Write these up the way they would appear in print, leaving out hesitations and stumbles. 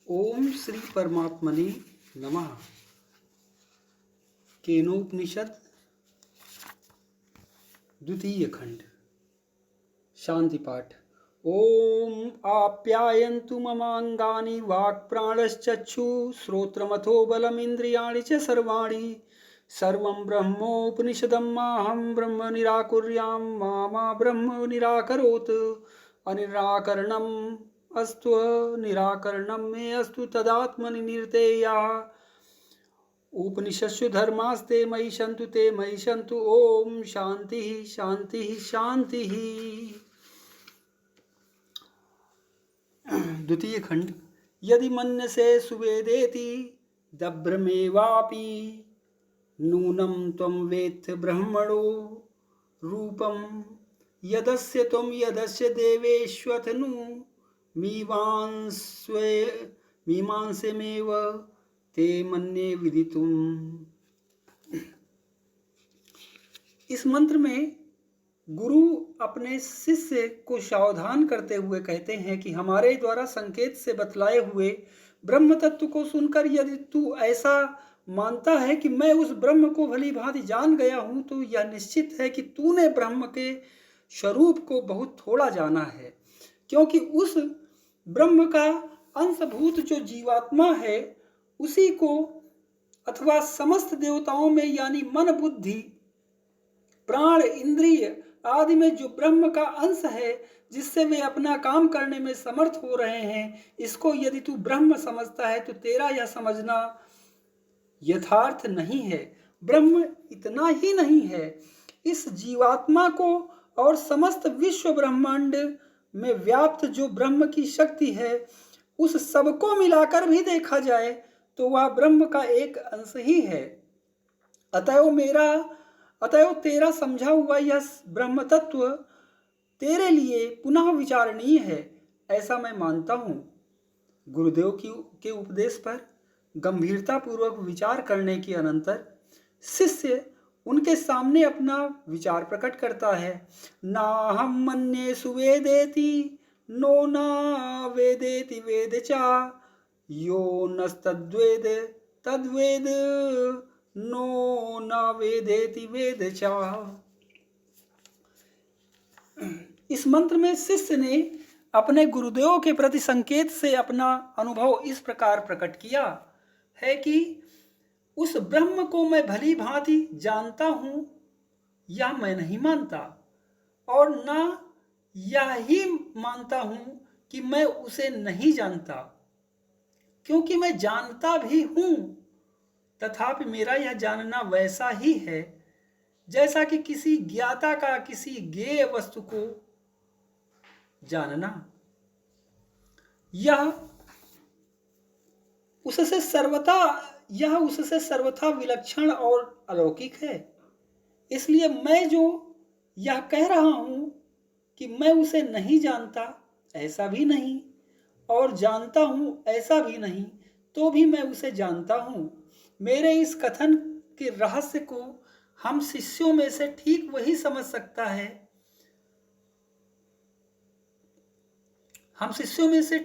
ओम श्री परमात्मने नमः। केनोपनिषद द्वितीय खंड शांति पाठ। ओम आप्यायन्तु ममांगानि वाक्प्राणश्चक्षु श्रोत्रमथो बलमिन्द्रियाणि च सर्वाणि सर्वं ब्रह्मोपनिषदं माहं ब्रह्म निराकुर्यां मा ब्रह्म निराकरोत्। अनिराकरणम् अस्तु निराकरणं मे अस्तु तदात्मनि निर्तेयाः। उपनिषत्सु धर्मास्ते मयि सन्तु ते मयि सन्तु। ओम शांति शांति शांति। द्वितीय खंड। यदि मन्यसे सुवेदेति दभ्रमेवापि नूनं त्वं वेत्थ ब्रह्मणो रूपं यदस्य त्वं यदस्य देवेष्वथनु मीमांसेमेव ते मन्ये विदितुम्। इस मंत्र में गुरु अपने शिष्य को सावधान करते हुए कहते हैं कि हमारे द्वारा संकेत से बतलाए हुए ब्रह्म तत्व को सुनकर यदि तू ऐसा मानता है कि मैं उस ब्रह्म को भली भांति जान गया हूं, तो यह निश्चित है कि तूने ब्रह्म के स्वरूप को बहुत थोड़ा जाना है, क्योंकि उस ब्रह्म का अंशभूत जो जीवात्मा है उसी को अथवा समस्त देवताओं में यानी मन बुद्धि प्राण इंद्रिय आदि में जो ब्रह्म का अंश है जिससे वे अपना काम करने में समर्थ हो रहे हैं, इसको यदि तू ब्रह्म समझता है तो तेरा यह समझना यथार्थ नहीं है। ब्रह्म इतना ही नहीं है, इस जीवात्मा को और समस्त विश्व ब्रह्मांड में व्याप्त जो ब्रह्म की शक्ति है उस सबको मिलाकर भी देखा जाए तो वह ब्रह्म का एक अंश ही है। अतएव तेरा समझा हुआ यह ब्रह्म तत्व तेरे लिए पुनः विचारणीय है, ऐसा मैं मानता हूँ। गुरुदेव के उपदेश पर गंभीरता पूर्वक विचार करने के अनंतर शिष्य उनके सामने अपना विचार प्रकट करता है। ना हम मन्ये सुवेदेति नो ना वेदेति वेद चा यो नस्तद्वेद तद्वेद नो ना वेदेति वेद चा। इस मंत्र में शिष्य ने अपने गुरुदेव के प्रति संकेत से अपना अनुभव इस प्रकार प्रकट किया है कि उस ब्रह्म को मैं भली भांति जानता हूं या मैं नहीं मानता, और ना यह ही मानता हूं कि मैं उसे नहीं जानता, क्योंकि मैं जानता भी हूं तथापि मेरा यह जानना वैसा ही है जैसा कि किसी ज्ञाता का किसी ज्ञेय वस्तु को जानना। यह उससे सर्वथा विलक्षण और अलौकिक है। इसलिए मैं जो यह कह रहा हूं कि मैं उसे नहीं जानता ऐसा भी नहीं, और जानता हूं ऐसा भी नहीं, तो भी मैं उसे जानता हूं। मेरे इस कथन के रहस्य को हम शिष्यों में से ठीक वही समझ सकता है, हम शिष्यों में से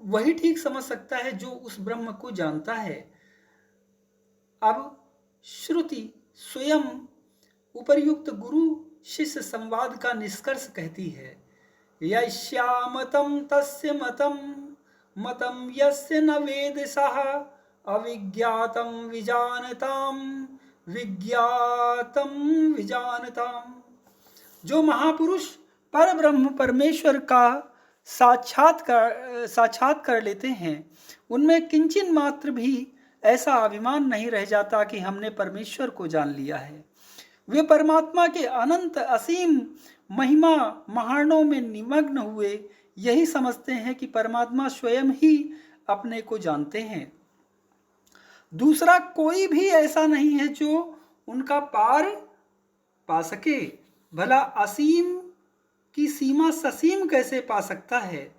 वही ठीक समझ सकता है जो उस ब्रह्म को जानता है। अब श्रुति स्वयं उपर्युक्त गुरु शिष्य संवाद का निष्कर्ष कहती है। यस्यामतं तस्य मतम मतम यस्य न वेद सः अविज्ञातं विजानताम विज्ञातं विजानताम। जो महापुरुष पर ब्रह्म परमेश्वर का साक्षात कर लेते हैं उनमें किंचिन मात्र भी ऐसा अभिमान नहीं रह जाता कि हमने परमेश्वर को जान लिया है। वे परमात्मा के अनंत असीम महिमा महारणों में निमग्न हुए यही समझते हैं कि परमात्मा स्वयं ही अपने को जानते हैं। दूसरा कोई भी ऐसा नहीं है जो उनका पार पा सके। भला असीम की सीमा ससीम कैसे पा सकता है।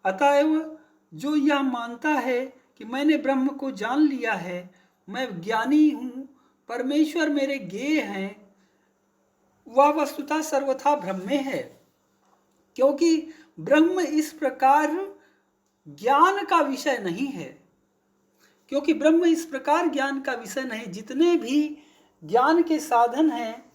अतएव जो यह मानता है कि मैंने ब्रह्म को जान लिया है, मैं ज्ञानी हूँ, परमेश्वर मेरे ज्ञेय हैं, वह वस्तुतः सर्वथा भ्रम में है, क्योंकि ब्रह्म इस प्रकार ज्ञान का विषय नहीं है, क्योंकि ब्रह्म इस प्रकार ज्ञान का विषय नहीं। जितने भी ज्ञान के साधन हैं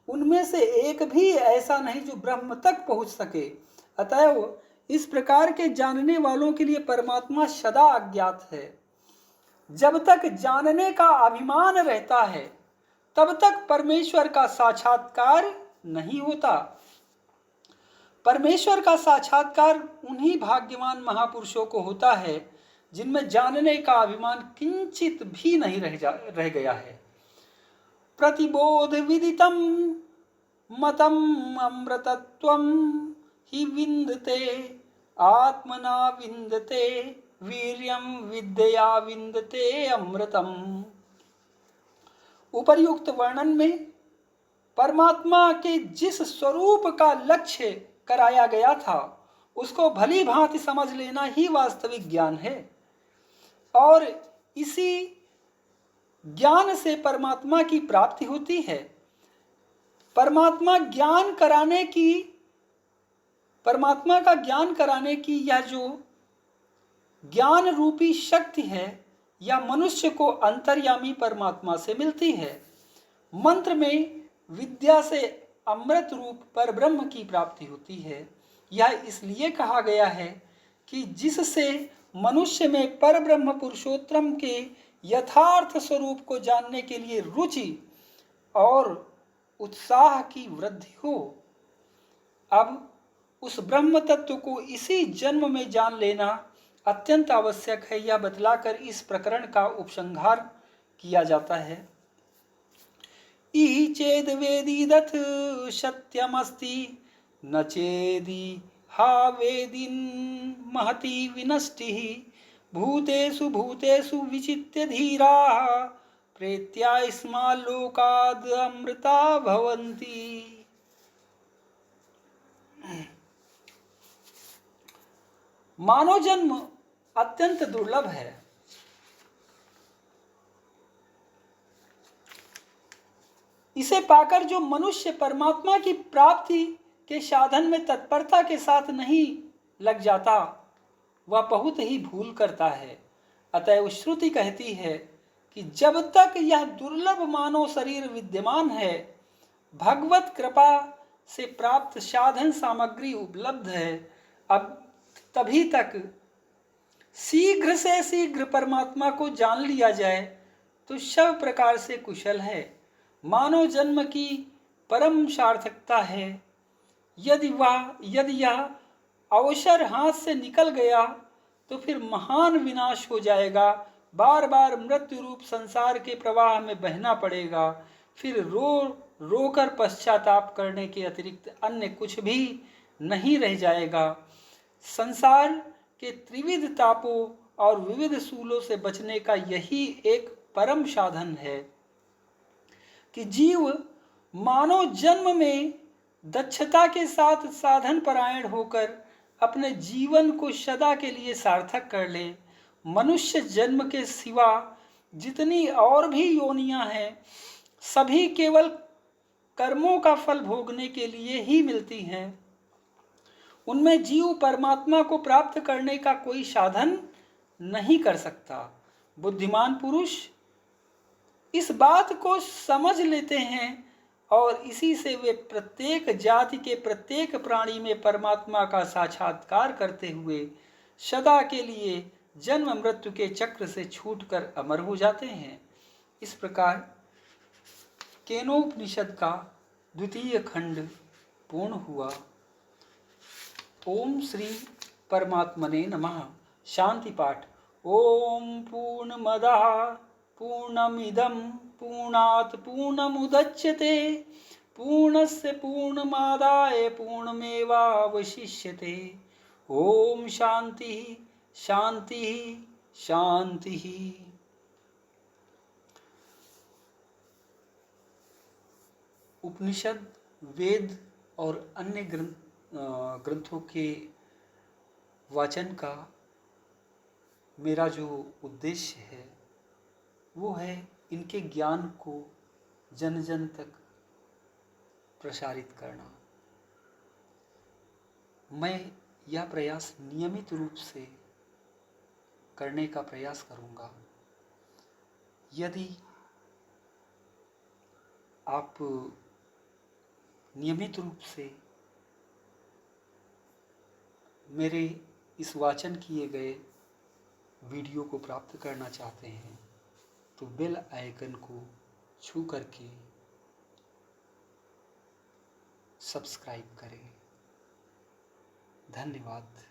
उनमें से एक भी ऐसा नहीं जो ब्रह्म तक पहुंच सके। अतएव इस प्रकार के जानने वालों के लिए परमात्मा सदा अज्ञात है। जब तक जानने का अभिमान रहता है तब तक परमेश्वर का साक्षात्कार नहीं होता। परमेश्वर का साक्षात्कार उन्हीं भाग्यवान महापुरुषों को होता है जिनमें जानने का अभिमान किंचित भी नहीं रह गया है। प्रतिबोध विदितम मतम अमृतत्वम ही विंदते आत्मना विंदते वीर्यम विद्या विंदते अमृतम। उपर्युक्त वर्णन में परमात्मा के जिस स्वरूप का लक्ष्य कराया गया था उसको भली भांति समझ लेना ही वास्तविक ज्ञान है, और इसी ज्ञान से परमात्मा की प्राप्ति होती है। परमात्मा का ज्ञान कराने की यह जो ज्ञान रूपी शक्ति है या मनुष्य को अंतर्यामी परमात्मा से मिलती है। मंत्र में विद्या से अमृत रूप पर ब्रह्म की प्राप्ति होती है। यह इसलिए कहा गया है कि जिससे मनुष्य में पर ब्रह्म पुरुषोत्तम के यथार्थ स्वरूप को जानने के लिए रुचि और उत्साह की वृद्धि हो। अब उस ब्रह्म तत्व को इसी जन्म में जान लेना अत्यंत आवश्यक है, यह बतलाकर इस प्रकरण का उपसंहार किया जाता है। इहि चेद वेदीदथ सत्यमस्ति न चेदि हा वेदिन महति विनष्टिः भूतेषु भूतेषु विचित्य धीरा प्रेत्या स्मा लोकाद अमृता भवन्ति। मानव जन्म अत्यंत दुर्लभ है। इसे पाकर जो मनुष्य परमात्मा की प्राप्ति के साधन में तत्परता के साथ नहीं लग जाता वह बहुत ही भूल करता है। अतएव श्रुति कहती है कि जब तक यह दुर्लभ मानव शरीर विद्यमान है, भगवत कृपा से प्राप्त साधन सामग्री उपलब्ध है, अब तभी तक शीघ्र से शीघ्र परमात्मा को जान लिया जाए तो सब प्रकार से कुशल है। मानव जन्म की परम सार्थकता है। यदि यह अवसर हाथ से निकल गया तो फिर महान विनाश हो जाएगा। बार बार मृत्यु रूप संसार के प्रवाह में बहना पड़ेगा। फिर रो कर पश्चाताप करने के अतिरिक्त अन्य कुछ भी नहीं रह जाएगा। संसार के त्रिविध तापों और विविध सूलों से बचने का यही एक परम साधन है कि जीव मानव जन्म में दक्षता के साथ साधन परायण होकर अपने जीवन को सदा के लिए सार्थक कर ले। मनुष्य जन्म के सिवा जितनी और भी योनियां हैं सभी केवल कर्मों का फल भोगने के लिए ही मिलती हैं। उनमें जीव परमात्मा को प्राप्त करने का कोई साधन नहीं कर सकता। बुद्धिमान पुरुष इस बात को समझ लेते हैं और इसी से वे प्रत्येक जाति के प्रत्येक प्राणी में परमात्मा का साक्षात्कार करते हुए सदा के लिए जन्म मृत्यु के चक्र से छूटकर अमर हो जाते हैं। इस प्रकार केनोपनिषद का द्वितीय खंड पूर्ण हुआ। ओम श्री परमात्मने नमः। शांति पाठ। ओम पूर्णमदः पूर्णमिदं पूर्णात् पूर्णमुदच्यते पूर्णस्य पूर्णमादाय पूर्णमेवावशिष्यते। ओम शांति शांति शांति। उपनिषद, वेद और अन्य ग्रंथों के वाचन का मेरा जो उद्देश्य है वो है इनके ज्ञान को जन जन तक प्रसारित करना। मैं यह प्रयास नियमित रूप से करने का प्रयास करूँगा। यदि आप नियमित रूप से मेरे इस वाचन किए गए वीडियो को प्राप्त करना चाहते हैं तो बेल आइकन को छू करके सब्सक्राइब करें। धन्यवाद।